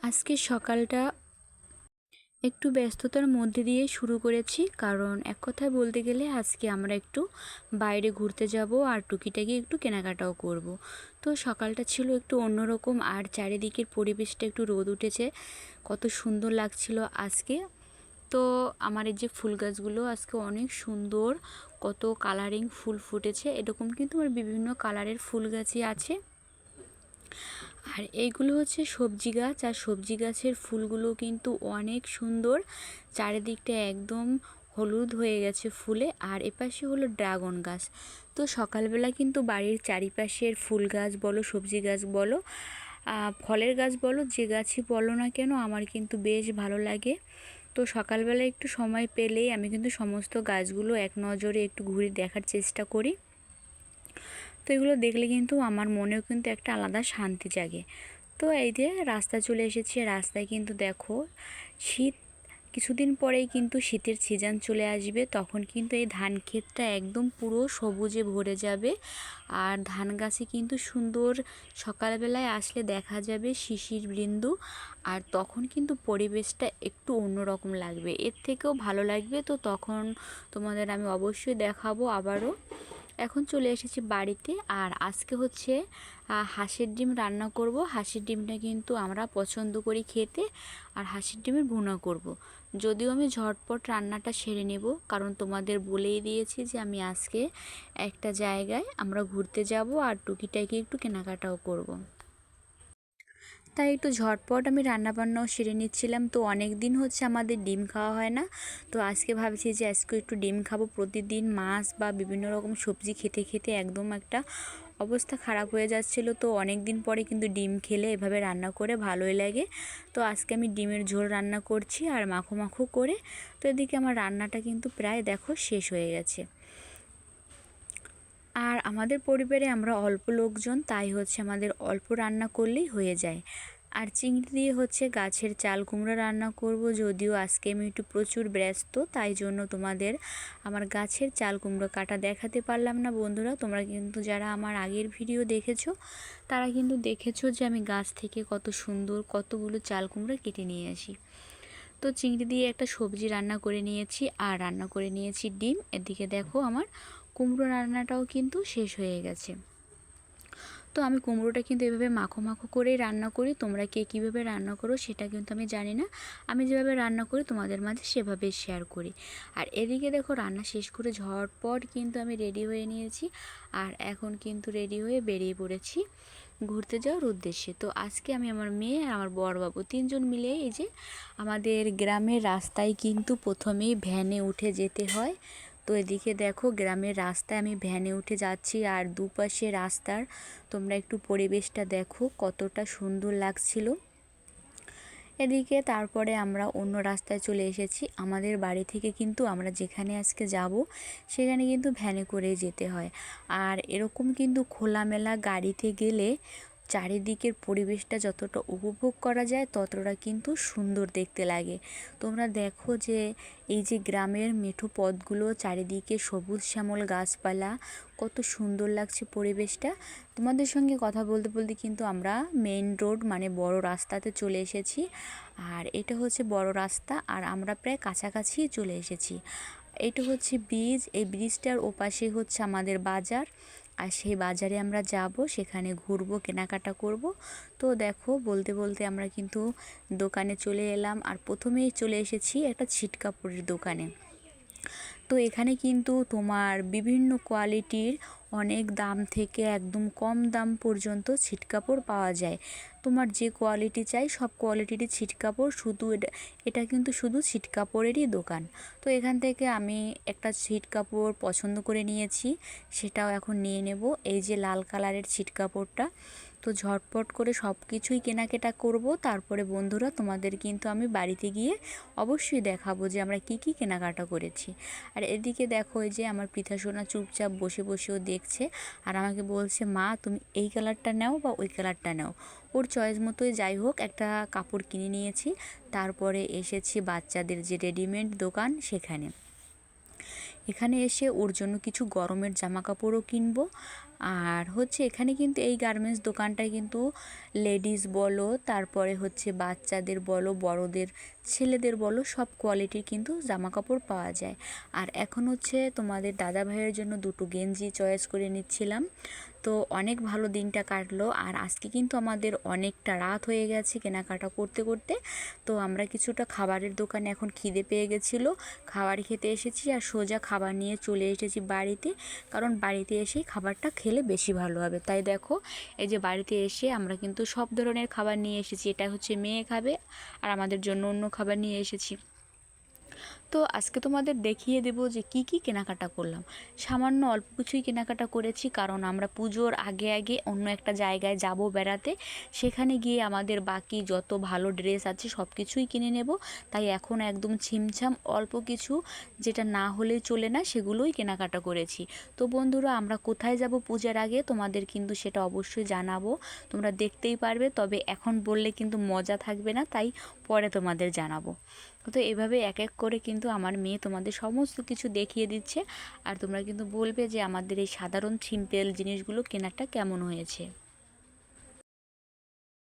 আজকে সকালটা একটু ব্যস্ততার মধ্যে দিয়ে শুরু করেছি, কারণ এক কথায় বলতে গেলে আজকে আমরা একটু বাইরে ঘুরতে যাব আর টুকিটাকি একটু কেনাকাটাও করব। তো সকালটা ছিল একটু অন্যরকম, আর চারিদিকের পরিবেশটা একটু রোদ উঠেছে, কত সুন্দর লাগছিল আজকে। তো আমার এই যে ফুল গাছগুলো আজকে অনেক সুন্দর, কত কালারিং ফুল ফুটেছে, এরকম কিন্তু আমার বিভিন্ন কালারের ফুল গাছই আছে। আর এইগুলো হচ্ছে সবজি গাছ, আর সবজি গাছের ফুলগুলো কিন্তু অনেক সুন্দর, চারিদিকটা একদম হলুদ হয়ে গেছে ফুলে। আর এপাশে হলো ড্রাগন গাছ। তো সকালবেলা কিন্তু বাড়ির চারিপাশের ফুল গাছ বলো, সবজি গাছ বলো, ফলের গাছ বলো, যে গাছই বলো না কেন আমার কিন্তু বেশ ভালো লাগে। তো সকালবেলা একটু সময় পেলেই আমি কিন্তু সমস্ত গাছগুলো এক নজরে একটু ঘুরে দেখার চেষ্টা করি। তো এগুলো দেখলে কিন্তু আমার মনেও কিন্তু একটা আলাদা শান্তি জাগে। তো এই যে রাস্তায় চলে এসেছি, রাস্তায় কিন্তু দেখো শীত কিছুদিন পরেই কিন্তু শীতের সিজন চলে আসবে, তখন কিন্তু এই ধান ক্ষেতটা একদম পুরো সবুজে ভরে যাবে। আর ধান গাছে কিন্তু সুন্দর সকালবেলায় আসলে দেখা যাবে শিশির বিন্দু, আর তখন কিন্তু পরিবেশটা একটু অন্যরকম লাগবে, এর থেকেও ভালো লাগবে। তো তখন তোমাদের আমি অবশ্যই দেখাবো আবারও। এখন চলে এসেছি বাড়িতে, আর আজকে হচ্ছে হাঁসের ডিম রান্না করব। হাঁসের ডিমটা কিন্তু আমরা পছন্দ করি খেতে, আর হাঁসের ডিমের ভুনা করব। যদিও আমি ঝটপট রান্নাটা সেরে নেব, কারণ তোমাদের বলেই দিয়েছি যে আমি আজকে একটা জায়গায় আমরা ঘুরতে যাব আর টুকিটাকি একটু কেনাকাটাও করব। তাই একটু ঝটপট আমি রান্নাবান্নাও সেরে নিচ্ছিলাম। তো অনেক দিন হচ্ছে আমাদের ডিম খাওয়া হয় না, তো আজকে ভাবছি যে আজকে একটু ডিম খাবো। প্রতিদিন মাছ বা বিভিন্ন রকম সবজি খেতে খেতে একদম একটা অবস্থা খারাপ হয়ে যাচ্ছিল। তো অনেক দিন পরে কিন্তু ডিম খেলে এভাবে রান্না করে ভালোই লাগে। তো আজকে আমি ডিমের ঝোল রান্না করছি আর মাখো মাখো করে। তো এদিকে আমার রান্নাটা কিন্তু প্রায় দেখো শেষ হয়ে গেছে। আর আমাদের পরিবারে আমরা অল্প লোকজন, তাই হচ্ছে আমাদের অল্প রান্না করলেই হয়ে যায়। আর চিংড়ি দিয়ে হচ্ছে গাছের চাল কুমড়া রান্না করব, যদিও আজকে আমি একটু প্রচুর ব্যস্ত, তাই জন্য তোমাদের আমার গাছের চাল কুমড়ো কাটা দেখাতে পারলাম না। বন্ধুরা, তোমরা কিন্তু যারা আমার আগের ভিডিও দেখেছো তারা কিন্তু দেখেছো যে আমি গাছ থেকে কত সুন্দর কতগুলো চাল কুমড়া কেটে নিয়ে আসি। তো চিংড়ি দিয়ে একটা সবজি রান্না করে নিয়েছি, আর রান্না করে নিয়েছি ডিম। এদিকে দেখো আমার কুমড়ো রান্নাটাও কিন্তু শেষ হয়ে গেছে। তো আমি কুমড়োটা কিন্তু এভাবে মাখো মাখো করেই রান্না করি, তোমরা কে কীভাবে রান্না করো সেটা কিন্তু আমি জানি না। আমি যেভাবে রান্না করি তোমাদের মাঝে সেভাবে শেয়ার করি। আর এদিকে দেখো রান্না শেষ করে ঝটপট কিন্তু আমি রেডি হয়ে নিয়েছি, আর এখন কিন্তু রেডি হয়ে বেরিয়ে পড়েছি ঘুরতে যাওয়ার উদ্দেশ্যে। তো আজকে আমি, আমার মেয়ে আর আমার বড়বাবু তিনজন মিলে এই যে আমাদের গ্রামের রাস্তায় কিন্তু প্রথমেই ভ্যানে উঠে যেতে হয়। তো এদিকে দেখো গ্রামের রাস্তায় আমি ভ্যানে উঠে যাচ্ছি, আর দুপাশে রাস্তার তোমরা একটু পরিবেশটা দেখো কতটা সুন্দর লাগছিল। এদিকে তারপরে আমরা অন্য রাস্তায় চলে এসেছি। আমাদের বাড়ি থেকে কিন্তু আমরা যেখানে আজকে যাব সেখানে কিন্তু ভ্যানে করেই যেতে হয়। আর এরকম কিন্তু খোলামেলা গাড়িতে গেলে চারিদিকের পরিবেশটা যতটা উপভোগ করা যায় ততটা কিন্তু সুন্দর দেখতে লাগে। তোমরা দেখো যে এই যে গ্রামের মেঠো পথগুলো, চারিদিকে সবুজ শ্যামল গাছপালা, কত সুন্দর লাগছে পরিবেশটা। তোমাদের সঙ্গে কথা বলতে বলতে কিন্তু আমরা মেইন রোড মানে বড় রাস্তাতে চলে এসেছি। আর এটা হচ্ছে বড় রাস্তা, আর আমরা প্রায় কাছাকাছি চলে এসেছি। এটা হচ্ছে ব্রিজ, এই ব্রিজটার ওপাশে হচ্ছে আমাদের বাজার, আর সেই বাজারে আমরা যাব, সেখানে ঘুরবো, কেনাকাটা করব। তো দেখো বলতে বলতে আমরা কিন্তু দোকানে চলে এলাম, আর প্রথমেই চলে এসেছি একটা ছিট কাপড়ের দোকানে। তো এখানে কিন্তু তোমার বিভিন্ন কোয়ালিটির অনেক দাম থেকে একদম কম দাম পর্যন্ত ছিট কাপড় পাওয়া যায়। তোমার যে কোয়ালিটি চাই সব কোয়ালিটিরই ছিট কাপড়, শুধু এটা কিন্তু শুধু ছিট কাপড়েরই দোকান। তো এখান থেকে আমি একটা ছিট কাপড় পছন্দ করে নিয়েছি, সেটাও এখন নিয়ে নেব। এই যে লাল কালারের ছিট কাপড়টা। তো ঝটপট করে সব কিছুই কেনাকাটা করব, তারপরে বন্ধুরা তোমাদের কিন্তু আমি বাড়িতে গিয়ে অবশ্যই দেখাবো যে আমরা কি কি কেনাকাটা করেছি। আর এদিকে দেখো এই যে আমার পৃথা সোনা চুপচাপ বসে বসেও দেখছে, আর আমাকে বলছে মা তুমি এই কালারটা নাও বা ওই কালারটা নাও। ওর চয়েস মতোই যাই হোক একটা কাপড় কিনে নিয়েছি। তারপরে এসেছি বাচ্চাদের যে রেডিমেড দোকান সেখানে। এখানে এসে ওর জন্য কিছু গরমের জামা কাপড়ও কিনবো। আর হচ্ছে এখানে কিন্তু এই গার্মেন্টস দোকানটায় কিন্তু লেডিস বলো, তারপরে হচ্ছে বাচ্চাদের বলো, বড়দের, ছেলেদের বলো, সব কোয়ালিটির কিন্তু জামা কাপড় পাওয়া যায়। আর এখন হচ্ছে তোমাদের দাদা ভাইয়ের জন্য দুটো গেঞ্জি চয়েস করে নিচ্ছিলাম। তো অনেক ভালো দিনটা কাটলো। আর আজকে কিন্তু আমাদের অনেকটা রাত হয়ে গেছে কেনাকাটা করতে করতে। তো আমরা কিছুটা খাবারের দোকানে এখন খিদে পেয়ে গেছিলো, খাবার খেতে এসেছি আর সোজা খাবার নিয়ে চলে এসেছি বাড়িতে, কারণ বাড়িতে এসেই খাবারটা খেলে বেশি ভালো হবে। তাই দেখো, এই যে বাড়িতে এসে আমরা কিন্তু সব ধরনের খাবার নিয়ে এসেছি। এটা হচ্ছে মেয়ে খাবে আর আমাদের জন্য অন্য খাবার নিয়ে এসেছি। তো আজকে তোমাদের দেখিয়ে দেব যে কি কি কেনাকাটা করলাম। সামান্য অল্প কিছুই কেনাকাটা করেছি, কারণ আমরা পুজোর আগে আগে অন্য একটা জায়গায় যাব বেড়াতে, সেখানে গিয়ে আমাদের বাকি যত ভালো ড্রেস আছে সব কিছুই কিনে নেব। তাই এখন একদম ছিমছাম অল্প কিছু, যেটা না হলেই চলে না, সেগুলোই কেনাকাটা করেছি। তো বন্ধুরা, আমরা কোথায় যাব পূজার আগে তোমাদের কিন্তু সেটা অবশ্যই জানাবো, তোমরা দেখতেই পারবে। তবে এখন বললে কিন্তু মজা থাকবে না, তাই পরে তোমাদের জানাবো। তো এভাবে এক এক করে কিন্তু আমার মেয়ে তোমাদের সমস্ত কিছু দেখিয়ে দিচ্ছে, আর তোমরা কিন্তু বলবে যে আমাদের এই সাধারণ সিম্পল জিনিসগুলো কেনাটা কেমন হয়েছে।